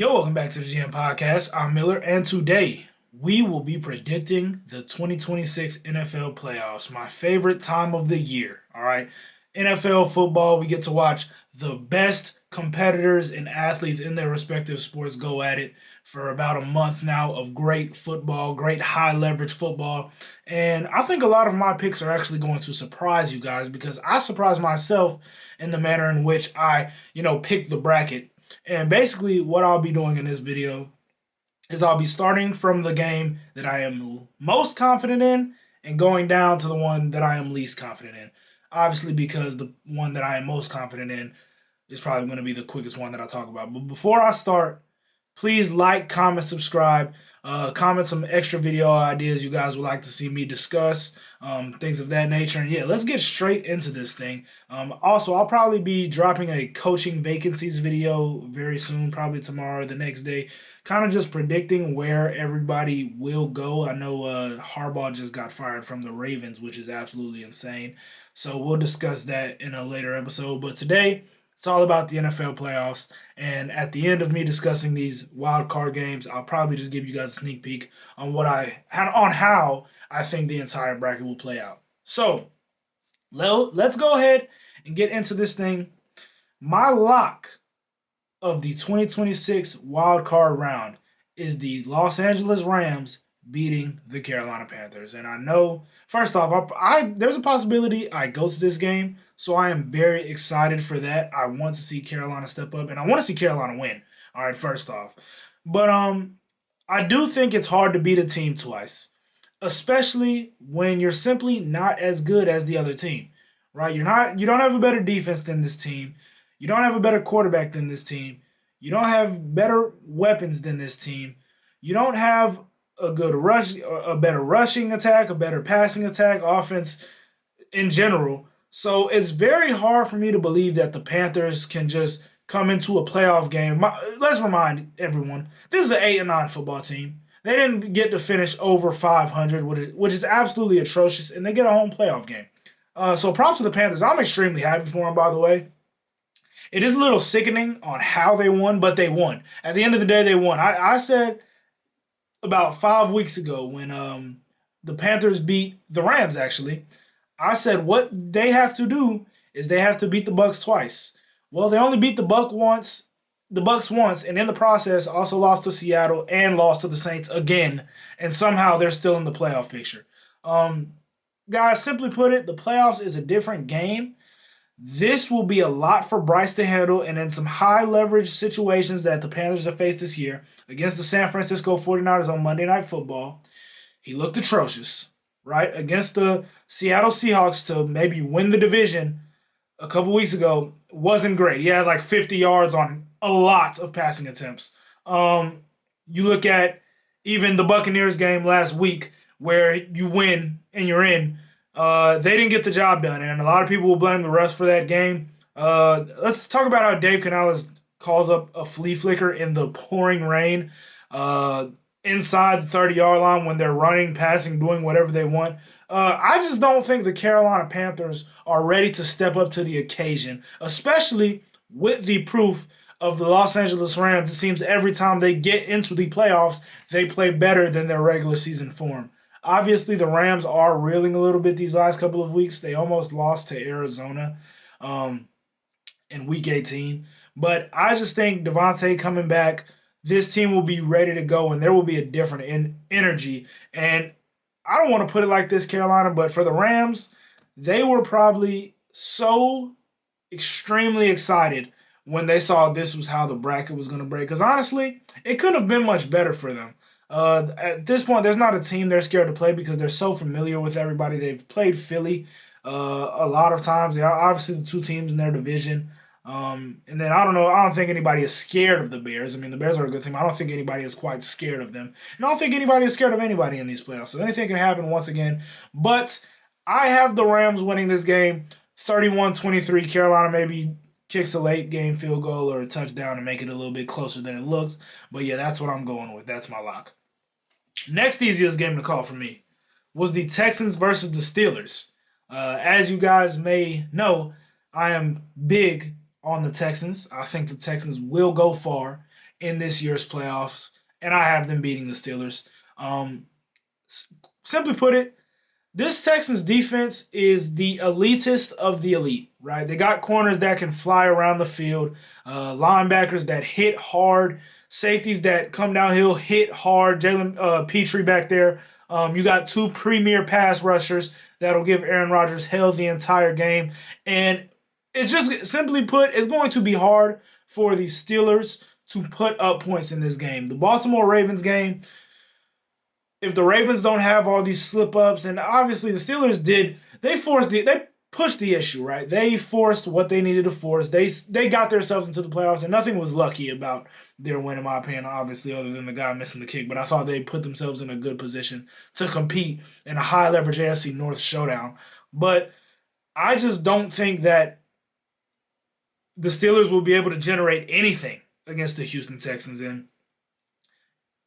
Yo, welcome back to the GM Podcast. I'm Miller, and today we will be predicting the 2026 NFL playoffs, my favorite time of the year. All right, NFL football, we get to watch the best competitors and athletes in their respective sports go at it for about a month now of great football, great high leverage football. And I think a lot of my picks are actually going to surprise you guys because I surprise myself in the manner in which I pick the bracket. And basically, what I'll be doing in this video is I'll be starting from the game that I am most confident in and going down to the one that I am least confident in. Obviously, because the one that I am most confident in is probably going to be the quickest one that I talk about. But before I start, please like, comment, subscribe. Comment some extra video ideas you guys would like to see me discuss, things of that nature. And yeah, let's get straight into this thing. Also, I'll probably be dropping a coaching vacancies video very soon, probably tomorrow or the next day, kind of just predicting where everybody will go. I know Harbaugh just got fired from the Ravens, which is absolutely insane. So we'll discuss that in a later episode. But today, it's all about the NFL playoffs. And at the end of me discussing these wild card games, I'll probably just give you guys a sneak peek on how I think the entire bracket will play out. So let's go ahead and get into this thing. My lock of the 2026 wild card round is the Los Angeles Rams beating the Carolina Panthers. And I know, first off, there's a possibility I go to this game, so I am very excited for that. I want to see Carolina step up, and I want to see Carolina win. All right, first off. But I do think it's hard to beat a team twice, especially when you're simply not as good as the other team. Right? You don't have a better defense than this team. You don't have a better quarterback than this team. You don't have better weapons than this team. You don't have a better rushing attack, a better passing attack, offense in general. So it's very hard for me to believe that the Panthers can just come into a playoff game. Let's remind everyone, this is an 8-9 football team. They didn't get to finish over 500, which is absolutely atrocious, and they get a home playoff game. So props to the Panthers. I'm extremely happy for them, by the way. It is a little sickening on how they won, but they won. At the end of the day, they won. I said about 5 weeks ago when the Panthers beat the Rams, actually, I said what they have to do is they have to beat the Bucks twice. Well, they only beat the Bucks once, and in the process also lost to Seattle and lost to the Saints again, and somehow they're still in the playoff picture. Guys, simply put it, the playoffs is a different game. This will be a lot for Bryce to handle, and in some high leverage situations that the Panthers have faced this year against the San Francisco 49ers on Monday Night Football, he looked atrocious, right? Against the Seattle Seahawks to maybe win the division a couple weeks ago wasn't great. He had like 50 yards on a lot of passing attempts. You look at even the Buccaneers game last week where you win and you're in. They didn't get the job done, and a lot of people will blame the refs for that game. Let's talk about how Dave Canales calls up a flea flicker in the pouring rain inside the 30-yard line when they're running, passing, doing whatever they want. I just don't think the Carolina Panthers are ready to step up to the occasion, especially with the proof of the Los Angeles Rams. It seems every time they get into the playoffs, they play better than their regular season form. Obviously, the Rams are reeling a little bit these last couple of weeks. They almost lost to Arizona in Week 18. But I just think Devontae coming back, this team will be ready to go, and there will be a different energy. And I don't want to put it like this, Carolina, but for the Rams, they were probably so extremely excited when they saw this was how the bracket was going to break. Because honestly, it couldn't have been much better for them. At this point, there's not a team they're scared to play because they're so familiar with everybody. They've played Philly a lot of times. They are obviously the two teams in their division. And then I don't know. I don't think anybody is scared of the Bears. I mean, the Bears are a good team. I don't think anybody is quite scared of them. And I don't think anybody is scared of anybody in these playoffs. So anything can happen once again. But I have the Rams winning this game 31-23. Carolina maybe kicks a late game field goal or a touchdown to make it a little bit closer than it looks. But yeah, that's what I'm going with. That's my lock. Next easiest game to call for me was the Texans versus the Steelers. As you guys may know, I am big on the Texans. I think the Texans will go far in this year's playoffs, and I have them beating the Steelers. Um, Simply put it, this Texans defense is the elitist of the elite, right? They got corners that can fly around the field, linebackers that hit hard, safeties that come downhill, hit hard. Jalen Petrie back there. You got two premier pass rushers that'll give Aaron Rodgers hell the entire game. And it's just, simply put, it's going to be hard for the Steelers to put up points in this game. The Baltimore Ravens game, if the Ravens don't have all these slip ups, and obviously the Steelers they pushed the issue, right? They forced what they needed to force. They got themselves into the playoffs, and nothing was lucky about their win, in my opinion, obviously, other than the guy missing the kick. But I thought they put themselves in a good position to compete in a high leverage AFC North showdown. But I just don't think that the Steelers will be able to generate anything against the Houston Texans. And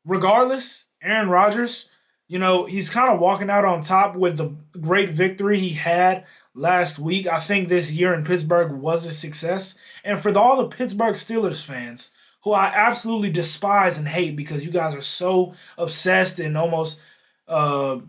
regardless, Aaron Rodgers, he's kind of walking out on top with the great victory he had last week. I think this year in Pittsburgh was a success. And for all the Pittsburgh Steelers fans, who I absolutely despise and hate because you guys are so obsessed and almost the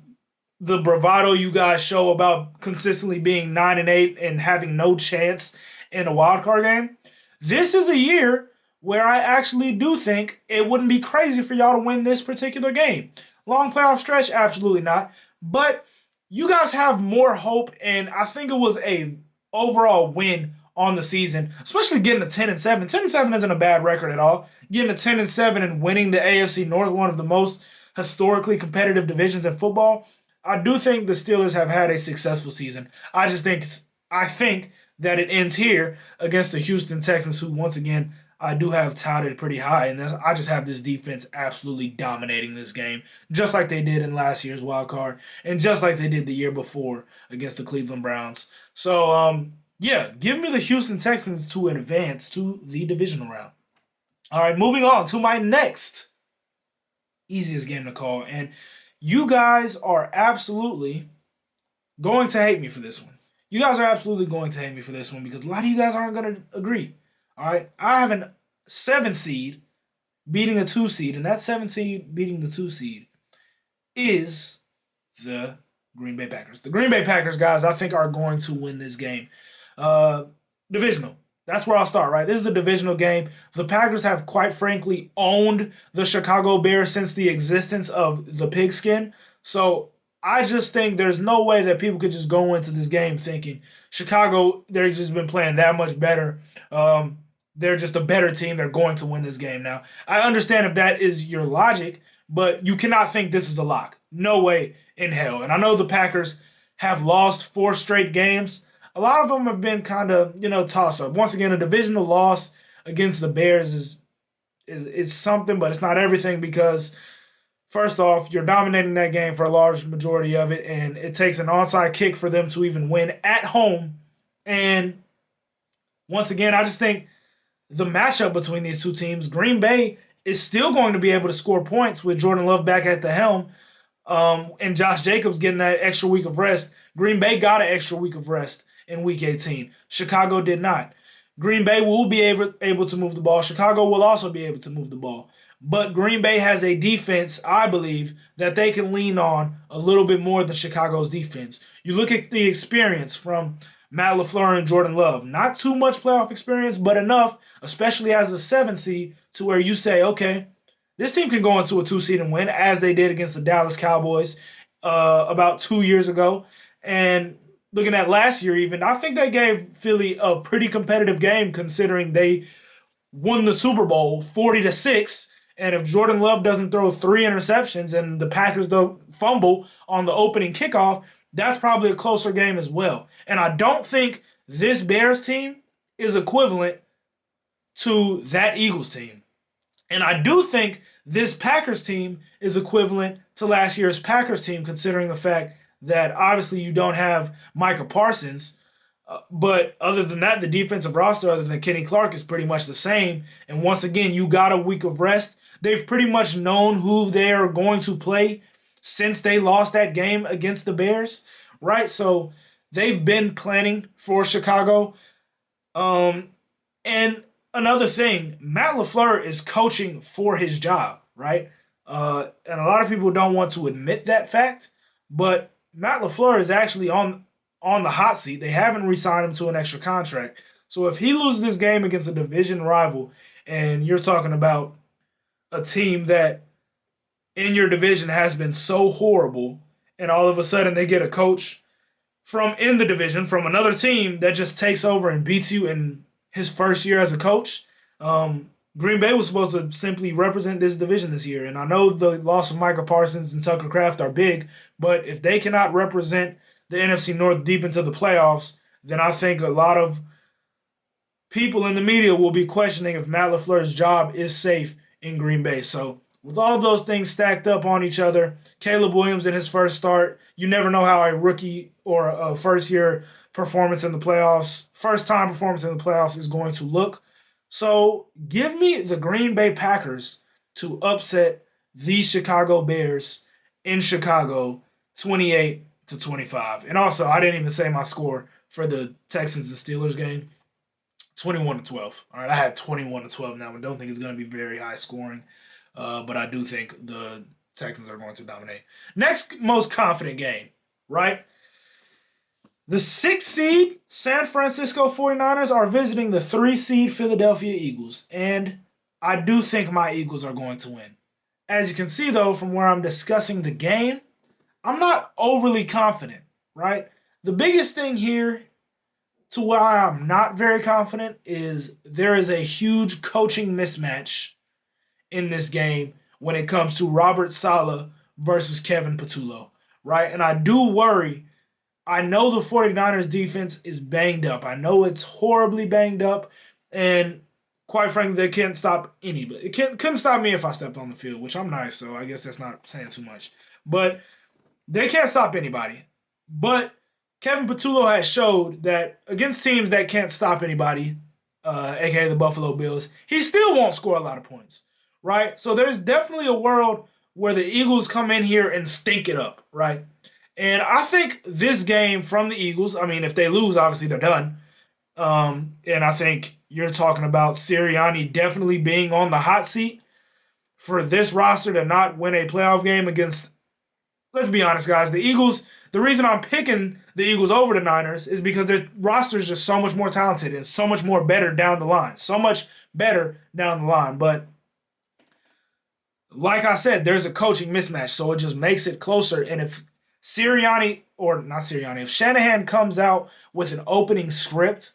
bravado you guys show about consistently being 9-8 and having no chance in a wild card game, this is a year where I actually do think it wouldn't be crazy for y'all to win this particular game. Long playoff stretch? Absolutely not. But you guys have more hope, and I think it was a overall win on the season, especially getting a 10-7. 10-7 isn't a bad record at all. Getting a 10-7 and winning the AFC North, one of the most historically competitive divisions in football. I do think the Steelers have had a successful season. I think that it ends here against the Houston Texans, who once again I do have touted pretty high, and I just have this defense absolutely dominating this game, just like they did in last year's wild card, and just like they did the year before against the Cleveland Browns. So, give me the Houston Texans to advance to the divisional round. All right, moving on to my next easiest game to call, and you guys are absolutely going to hate me for this one. You guys are absolutely going to hate me for this one because a lot of you guys aren't going to agree. All right, I have a 7 seed beating a 2 seed, and that 7 seed beating the 2 seed is the Green Bay Packers. The Green Bay Packers, guys, I think are going to win this game. Divisional. That's where I'll start, right? This is a divisional game. The Packers have, quite frankly, owned the Chicago Bears since the existence of the pigskin. So I just think there's no way that people could just go into this game thinking Chicago, they've just been playing that much better. They're just a better team. They're going to win this game now. I understand if that is your logic, but you cannot think this is a lock. No way in hell. And I know the Packers have lost 4 straight games. A lot of them have been kind of, toss-up. Once again, a divisional loss against the Bears is something, but it's not everything because, first off, you're dominating that game for a large majority of it, and it takes an onside kick for them to even win at home. And once again, I just think the matchup between these two teams, Green Bay is still going to be able to score points with Jordan Love back at the helm and Josh Jacobs getting that extra week of rest. Green Bay got an extra week of rest in Week 18. Chicago did not. Green Bay will be able to move the ball. Chicago will also be able to move the ball. But Green Bay has a defense, I believe, that they can lean on a little bit more than Chicago's defense. You look at the experience from Matt LaFleur and Jordan Love. Not too much playoff experience, but enough, especially as a 7 seed, to where you say, okay, this team can go into a 2 seed and win, as they did against the Dallas Cowboys about 2 years ago. And looking at last year even, I think they gave Philly a pretty competitive game considering they won the Super Bowl 40-6. And if Jordan Love doesn't throw 3 interceptions and the Packers don't fumble on the opening kickoff, that's probably a closer game as well. And I don't think this Bears team is equivalent to that Eagles team. And I do think this Packers team is equivalent to last year's Packers team, considering the fact that obviously you don't have Micah Parsons. But other than that, the defensive roster, other than Kenny Clark, is pretty much the same. And once again, you got a week of rest. They've pretty much known who they are going to play since they lost that game against the Bears, right? So they've been planning for Chicago. And another thing, Matt LaFleur is coaching for his job, right? And a lot of people don't want to admit that fact, but Matt LaFleur is actually on the hot seat. They haven't re-signed him to an extra contract. So if he loses this game against a division rival, and you're talking about a team that in your division has been so horrible, and all of a sudden they get a coach from in the division from another team that just takes over and beats you in his first year as a coach. Green Bay was supposed to simply represent this division this year, and I know the loss of Micah Parsons and Tucker Kraft are big, but if they cannot represent the NFC North deep into the playoffs, then I think a lot of people in the media will be questioning if Matt LaFleur's job is safe in Green Bay. So with all of those things stacked up on each other, Caleb Williams in his first start, you never know how a rookie or a first-year performance in the playoffs, first-time performance in the playoffs is going to look. So give me the Green Bay Packers to upset the Chicago Bears in Chicago 28-25. And also, I didn't even say my score for the Texans and Steelers game. 21-12. All right, I had 21-12 now. I don't think it's going to be very high scoring, but I do think the Texans are going to dominate. Next most confident game, right? The 6th seed San Francisco 49ers are visiting the 3 seed Philadelphia Eagles, and I do think my Eagles are going to win. As you can see, though, from where I'm discussing the game, I'm not overly confident, right? The biggest thing here to why I'm not very confident is there is a huge coaching mismatch in this game when it comes to Robert Saleh versus Kevin Patullo, right? And I do worry. I know the 49ers defense is banged up. I know it's horribly banged up, and quite frankly, they can't stop anybody. Couldn't stop me if I stepped on the field, which I'm nice, so I guess that's not saying too much. But they can't stop anybody. But Kevin Patullo has showed that against teams that can't stop anybody, aka the Buffalo Bills, he still won't score a lot of points, right? So there's definitely a world where the Eagles come in here and stink it up, right? And I think this game from the Eagles, I mean, if they lose, obviously they're done. And I think you're talking about Sirianni definitely being on the hot seat for this roster to not win a playoff game against, let's be honest, guys, the Eagles. The reason I'm picking the Eagles over the Niners is because their roster is just so much more talented and so much more better down the line. So much better down the line. But like I said, there's a coaching mismatch, so it just makes it closer. And if if Shanahan comes out with an opening script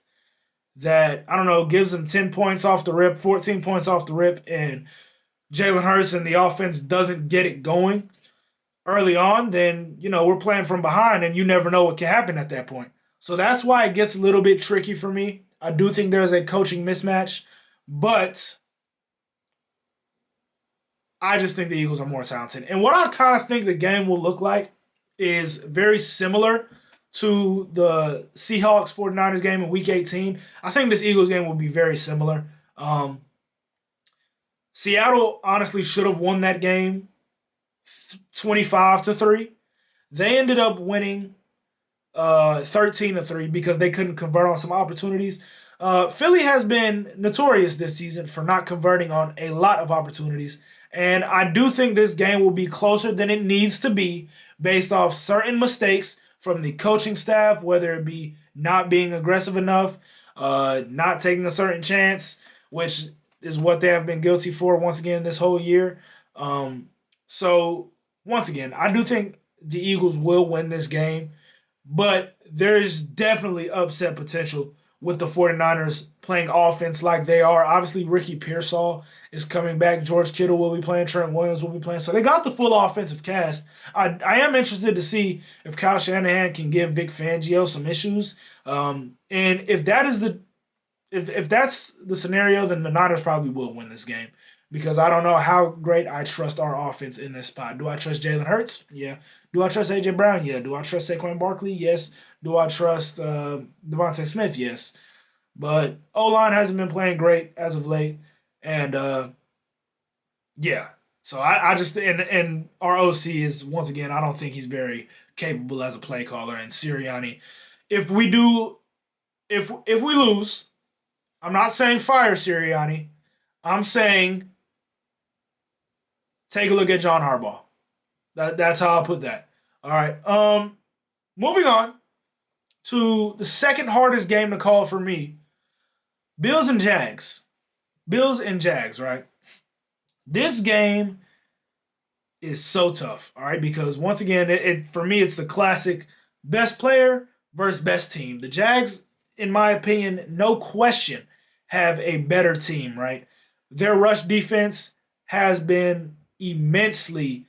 that, I don't know, gives him 10 points off the rip, 14 points off the rip, and Jalen Hurts and the offense doesn't get it going early on, then, we're playing from behind, and you never know what can happen at that point. So that's why it gets a little bit tricky for me. I do think there's a coaching mismatch, but I just think the Eagles are more talented. And what I kind of think the game will look like is very similar to the Seahawks 49ers game in Week 18. I think this Eagles game will be very similar. Seattle honestly should have won that game 25-3. They ended up winning 13-3 because they couldn't convert on some opportunities. Philly has been notorious this season for not converting on a lot of opportunities. And I do think this game will be closer than it needs to be based off certain mistakes from the coaching staff, whether it be not being aggressive enough, not taking a certain chance, which is what they have been guilty for once again this whole year. So, once again, I do think the Eagles will win this game, but there is definitely upset potential with the 49ers playing offense like they are. Obviously, Ricky Pearsall is coming back. George Kittle will be playing. Trent Williams will be playing. So they got the full offensive cast. I am interested to see if Kyle Shanahan can give Vic Fangio some issues. And if that is if that's the scenario, then the Niners probably will win this game. Because I don't know how great I trust our offense in this spot. Do I trust Jalen Hurts? Yeah. Do I trust A.J. Brown? Yeah. Do I trust Saquon Barkley? Yes. Do I trust Devontae Smith? Yes. But O-line hasn't been playing great as of late. And, yeah. So I just – and our OC is, once again, I don't think he's very capable as a play caller. And Sirianni, if we lose, I'm not saying fire Sirianni. I'm saying take a look at John Harbaugh. That's how I'll put that. All right. Moving on to the second hardest game to call for me. Bills and Jags. Bills and Jags, right? This game is so tough, all right, because once again, for me, it's the classic best player versus best team. The Jags, in my opinion, no question, have a better team, right? Their rush defense has been immensely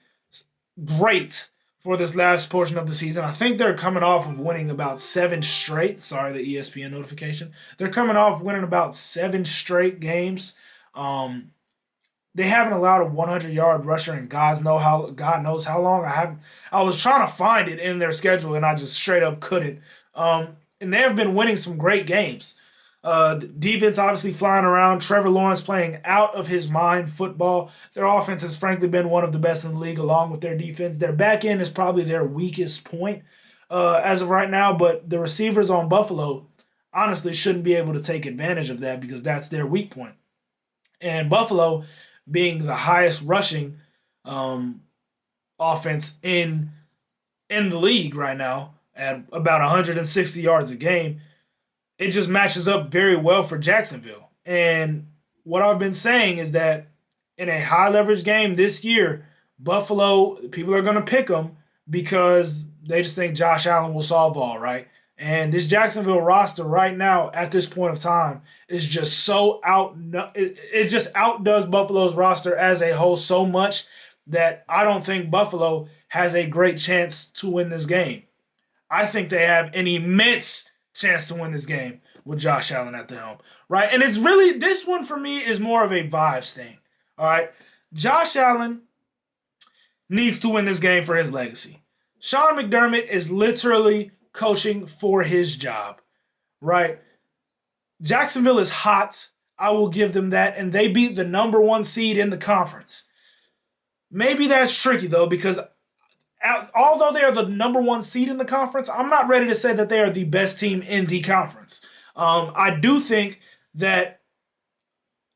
great for this last portion of the season. I think they're coming off of winning about 7 straight. Sorry, the ESPN notification. They're coming off winning about 7 straight games. Um, they haven't allowed a 100-yard rusher in God knows how long. I was trying to find it in their schedule and I just straight up couldn't. And they have been winning some great games. The defense obviously flying around. Trevor Lawrence playing out of his mind football. Their offense has frankly been one of the best in the league along with their defense. Their back end is probably their weakest point as of right now, but the receivers on Buffalo honestly shouldn't be able to take advantage of that because that's their weak point. And Buffalo being the highest rushing um, offense in the league right now at about 160 yards a game, it just matches up very well for Jacksonville. And what I've been saying is that in a high leverage game this year, Buffalo, people are going to pick them because they just think Josh Allen will solve all, right? And this Jacksonville roster right now at this point of time is just so it just outdoes Buffalo's roster as a whole so much that I don't think Buffalo has a great chance to win this game. I think they have an immense chance to win this game with Josh Allen at the helm, right? And it's really, this one for me is more of a vibes thing, all right? Josh Allen needs to win this game for his legacy. Sean McDermott is literally coaching for his job, right? Jacksonville is hot. I will give them that. And they beat the number 1 seed in the conference. Maybe that's tricky, though, because although they are the number 1 seed in the conference, I'm not ready to say that they are the best team in the conference. I do think that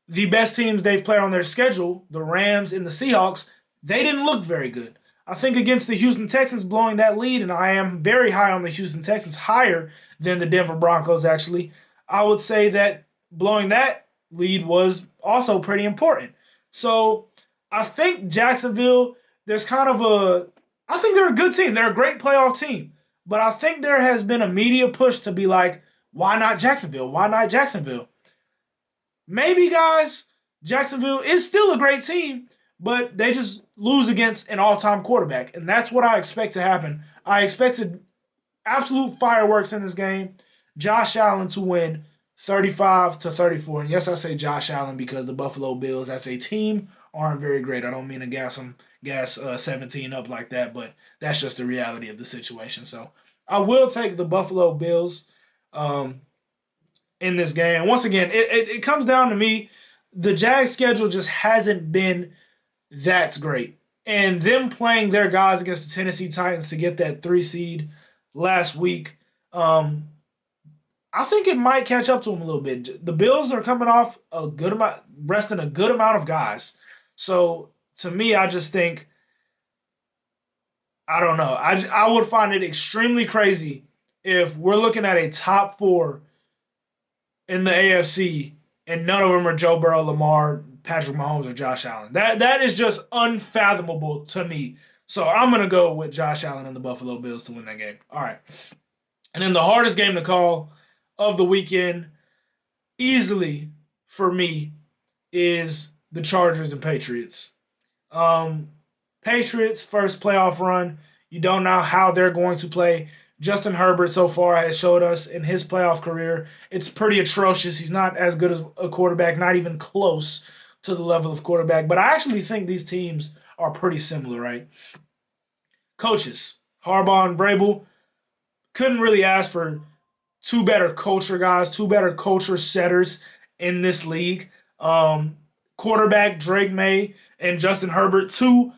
the best teams they've played on their schedule, the Rams and the Seahawks, they didn't look very good. I think against the Houston Texans blowing that lead, and I am very high on the Houston Texans, higher than the Denver Broncos actually, I would say that blowing that lead was also pretty important. So I think Jacksonville, I think they're a good team. They're a great playoff team. But I think there has been a media push to be like, why not Jacksonville? Why not Jacksonville? Maybe, guys, Jacksonville is still a great team, but they just lose against an all-time quarterback. And that's what I expect to happen. I expected absolute fireworks in this game. Josh Allen to win 35-34. And yes, I say Josh Allen because the Buffalo Bills as a team aren't very great. I don't mean to gas 17 up like that, but that's just the reality of the situation. So I will take the Buffalo Bills in this game. And once again, it comes down to me. The Jags schedule just hasn't been that great. And them playing their guys against the Tennessee Titans to get that 3 seed last week, I think it might catch up to them a little bit. The Bills are coming off a good amount, resting a good amount of guys. So to me, I just think, I don't know. I would find it extremely crazy if we're looking at a top 4 in the AFC and none of them are Joe Burrow, Lamar, Patrick Mahomes, or Josh Allen. That is just unfathomable to me. So I'm going to go with Josh Allen and the Buffalo Bills to win that game. All right. And then the hardest game to call of the weekend, easily for me, is the Chargers and Patriots. Patriots first playoff run. You don't know how they're going to play. Justin Herbert so far has showed us in his playoff career it's pretty atrocious. He's not as good as a quarterback, not even close to the level of quarterback. But I actually think these teams are pretty similar, right? Coaches, Harbaugh and Vrabel, couldn't really ask for 2 better culture guys, 2 better culture setters in this league. Quarterback Drake May and Justin Herbert, 2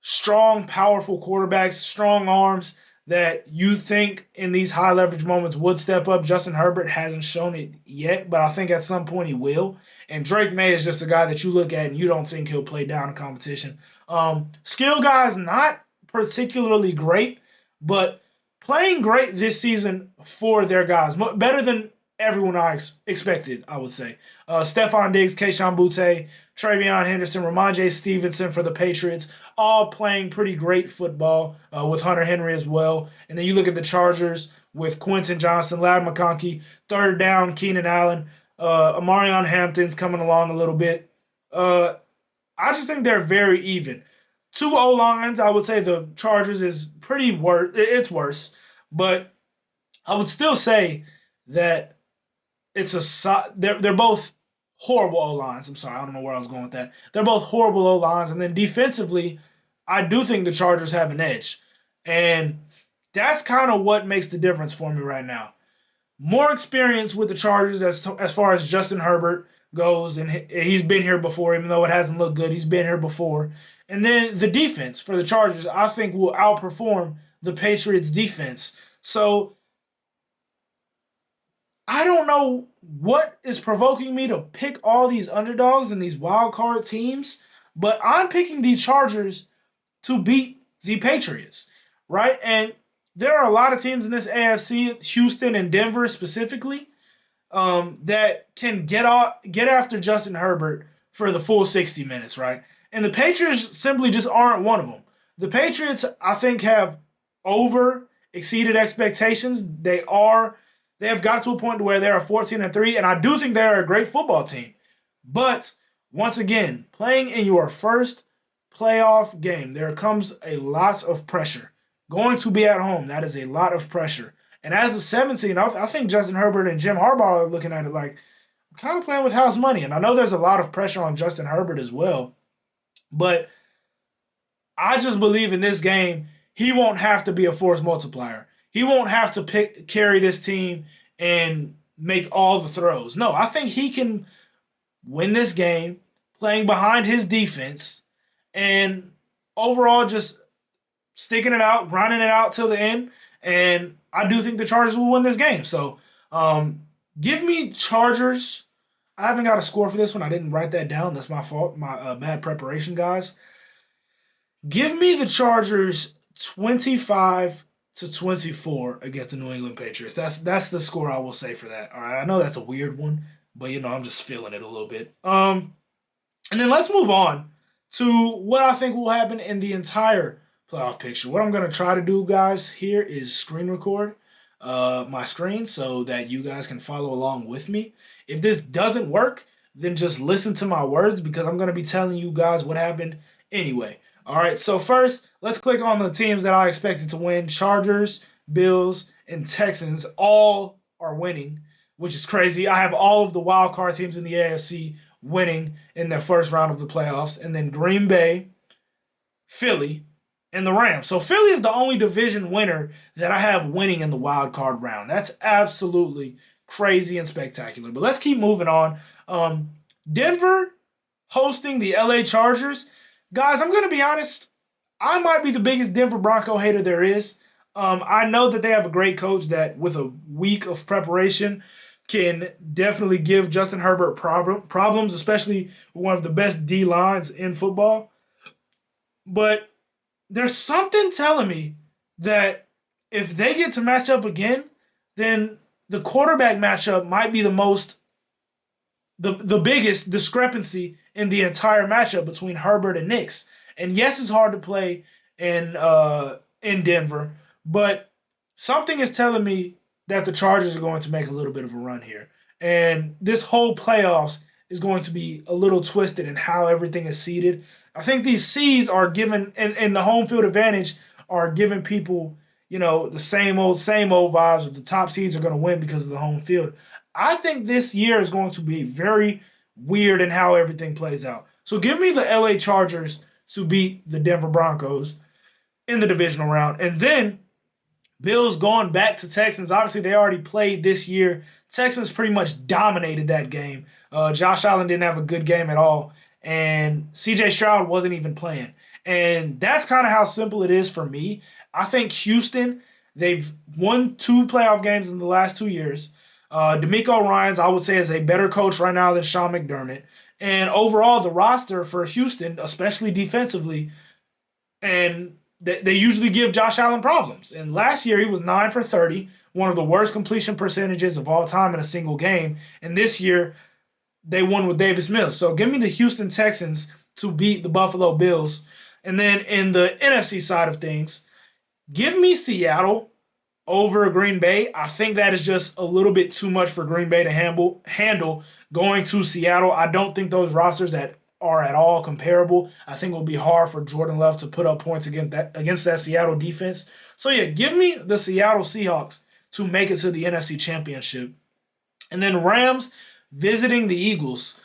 strong, powerful quarterbacks, strong arms. that you think in these high leverage moments would step up. Justin Herbert hasn't shown it yet, but I think at some point he will. And Drake May is just a guy that you look at and you don't think he'll play down in competition. Skill guys, not particularly great, but playing great this season for their guys. Better than everyone I expected, I would say. Stephon Diggs, Kayshon Boutte, Travion Henderson, Ramondre Stevenson for the Patriots, all playing pretty great football with Hunter Henry as well. And then you look at the Chargers with Quentin Johnson, Ladd McConkey, third down, Keenan Allen, Amarion Hampton's coming along a little bit. I just think they're very even. Two O-lines, I would say the Chargers is pretty worse. It's worse. But I would still say that they're both horrible O-lines. I'm sorry, I don't know where I was going with that. They're both horrible O-lines. And then defensively, I do think the Chargers have an edge. And that's kind of what makes the difference for me right now. More experience with the Chargers as far as Justin Herbert goes, and he's been here before, even though it hasn't looked good. He's been here before. And then the defense for the Chargers, I think, will outperform the Patriots' defense. So I don't know what is provoking me to pick all these underdogs and these wild card teams, but I'm picking the Chargers to beat the Patriots, right? And there are a lot of teams in this AFC, Houston and Denver specifically, that can get after Justin Herbert for the full 60 minutes, right? And the Patriots simply just aren't one of them. The Patriots, I think, have exceeded expectations. They have got to a point where they are 14-3, and I do think they are a great football team. But once again, playing in your first playoff game, there comes a lot of pressure. Going to be at home, that is a lot of pressure. And as a 17, I think Justin Herbert and Jim Harbaugh are looking at it like, I'm kind of playing with house money. And I know there's a lot of pressure on Justin Herbert as well. But I just believe in this game, he won't have to be a force multiplier. He won't have to carry this team and make all the throws. No, I think he can win this game playing behind his defense and overall just sticking it out, grinding it out till the end. And I do think the Chargers will win this game. So give me Chargers. I haven't got a score for this one. I didn't write that down. That's my fault. My bad preparation, guys. Give me the Chargers 25-24 against the New England Patriots. That's the score I will say for that. All right, I know that's a weird one, but I'm just feeling it a little bit. And then let's move on to what I think will happen in the entire playoff picture. What I'm going to try to do, guys, here is screen record my screen so that you guys can follow along with me. If this doesn't work, then just listen to my words because I'm going to be telling you guys what happened anyway. All right, so first, let's click on the teams that I expected to win. Chargers, Bills, and Texans all are winning, which is crazy. I have all of the wild card teams in the AFC winning in their first round of the playoffs, and then Green Bay, Philly, and the Rams. So Philly is the only division winner that I have winning in the wild card round. That's absolutely crazy and spectacular. But let's keep moving on. Denver hosting the LA Chargers. Guys, I'm going to be honest. I might be the biggest Denver Bronco hater there is. I know that they have a great coach that with a week of preparation can definitely give Justin Herbert problems, especially one of the best D-lines in football. But there's something telling me that if they get to match up again, then the quarterback matchup might be the biggest discrepancy in the entire matchup between Herbert and Nix. And yes, it's hard to play in Denver, but something is telling me that the Chargers are going to make a little bit of a run here. And this whole playoffs is going to be a little twisted in how everything is seeded. I think these seeds are given, and the home field advantage are giving people, the same old vibes of the top seeds are going to win because of the home field. I think this year is going to be very weird in how everything plays out. So give me the LA Chargers to beat the Denver Broncos in the divisional round. And then Bills going back to Texans. Obviously, they already played this year. Texans pretty much dominated that game. Josh Allen didn't have a good game at all. And C.J. Stroud wasn't even playing. And that's kind of how simple it is for me. I think Houston They've won 2 playoff games in the last 2 years. D'Amico Ryans, I would say, is a better coach right now than Sean McDermott. And overall, the roster for Houston, especially defensively, and they usually give Josh Allen problems. And last year, he was 9 for 30, one of the worst completion percentages of all time in a single game. And this year, they won with Davis Mills. So give me the Houston Texans to beat the Buffalo Bills. And then in the NFC side of things, give me Seattle over Green Bay. I think that is just a little bit too much for Green Bay to handle going to Seattle. I don't think those rosters that are at all comparable. I think it will be hard for Jordan Love to put up points against that Seattle defense. So yeah, give me the Seattle Seahawks to make it to the NFC Championship. And then Rams visiting the Eagles.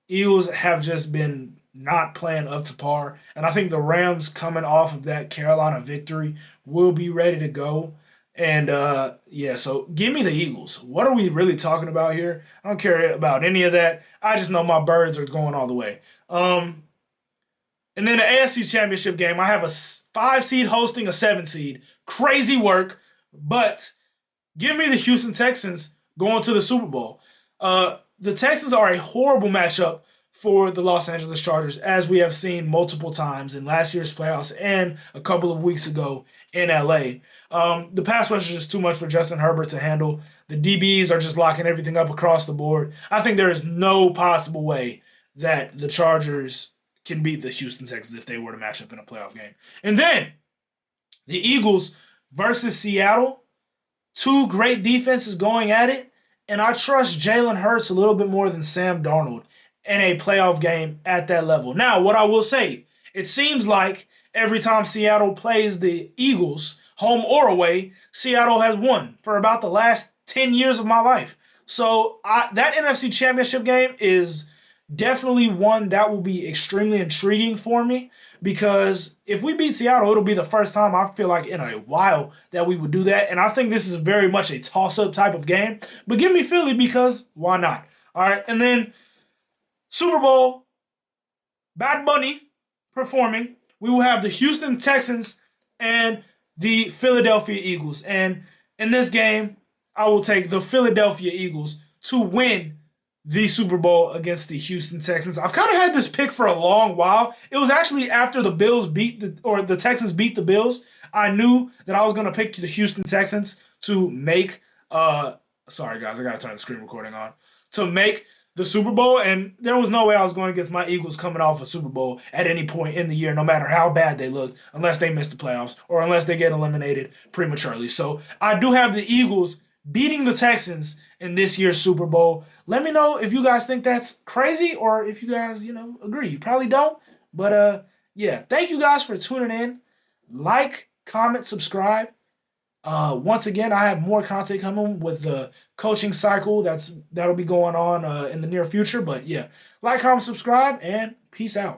Eagles have just been not playing up to par. And I think the Rams, coming off of that Carolina victory, will be ready to go. And so give me the Eagles. What are we really talking about here? I don't care about any of that. I just know my birds are going all the way. And then the AFC Championship game, I have a 5 seed hosting a 7 seed. Crazy work, but give me the Houston Texans going to the Super Bowl. The Texans are a horrible matchup for the Los Angeles Chargers, as we have seen multiple times in last year's playoffs and a couple of weeks ago in LA. The pass rush is just too much for Justin Herbert to handle. The DBs are just locking everything up across the board. I think there is no possible way that the Chargers can beat the Houston Texans if they were to match up in a playoff game. And then the Eagles versus Seattle. 2 great defenses going at it. And I trust Jalen Hurts a little bit more than Sam Darnold in a playoff game at that level. Now, what I will say, it seems like every time Seattle plays the Eagles, home or away, Seattle has won for about the last 10 years of my life. So that NFC Championship game is definitely one that will be extremely intriguing for me, because if we beat Seattle, it'll be the first time I feel like in a while that we would do that. And I think this is very much a toss-up type of game. But give me Philly, because why not? All right, and then Super Bowl, Bad Bunny performing. We will have the Houston Texans and the Philadelphia Eagles. And in this game, I will take the Philadelphia Eagles to win the Super Bowl against the Houston Texans. I've kind of had this pick for a long while. It was actually after the Texans beat the Bills. I knew that I was going to pick the Houston Texans to make sorry guys, I got to turn the screen recording on. To make the Super Bowl, and there was no way I was going against my Eagles coming off a Super Bowl at any point in the year, no matter how bad they looked, unless they miss the playoffs or unless they get eliminated prematurely. So I do have the Eagles beating the Texans in this year's Super Bowl. Let me know if you guys think that's crazy or if you guys, agree. You probably don't, but thank you guys for tuning in. Like, comment, subscribe. Once again, I have more content coming with the coaching cycle that'll be going on in the near future. But yeah, like, comment, subscribe, and peace out.